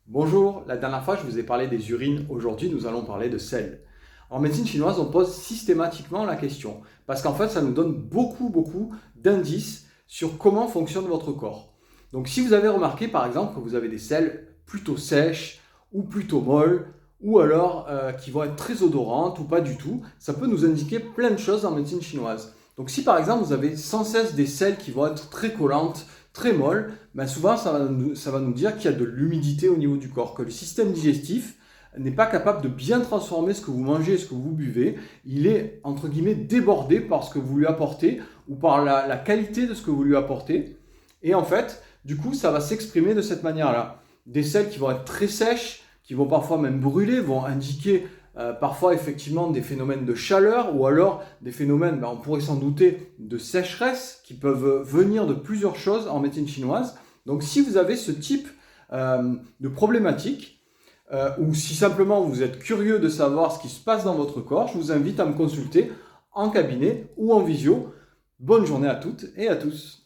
Bonjour, la dernière fois je vous ai parlé des urines, aujourd'hui nous allons parler de sel. En médecine chinoise on pose systématiquement la question, parce qu'en fait ça nous donne beaucoup d'indices sur comment fonctionne votre corps. Donc si vous avez remarqué par exemple que vous avez des selles plutôt sèches ou plutôt molles, ou alors qui vont être très odorantes ou pas du tout, ça peut nous indiquer plein de choses en médecine chinoise. Donc si par exemple vous avez sans cesse des selles qui vont être très collantes, très molles, ben souvent ça va nous dire qu'il y a de l'humidité au niveau du corps, que le système digestif n'est pas capable de bien transformer ce que vous mangez et ce que vous buvez. Il est, entre guillemets, débordé par ce que vous lui apportez ou par la qualité de ce que vous lui apportez. Et en fait, du coup, ça va s'exprimer de cette manière-là. Des selles qui vont être très sèches, qui vont parfois même brûler, vont indiquer parfois effectivement des phénomènes de chaleur ou alors des phénomènes, on pourrait s'en douter, de sécheresse qui peuvent venir de plusieurs choses en médecine chinoise. Donc si vous avez ce type de problématique, ou si simplement vous êtes curieux de savoir ce qui se passe dans votre corps, je vous invite à me consulter en cabinet ou en visio. Bonne journée à toutes et à tous.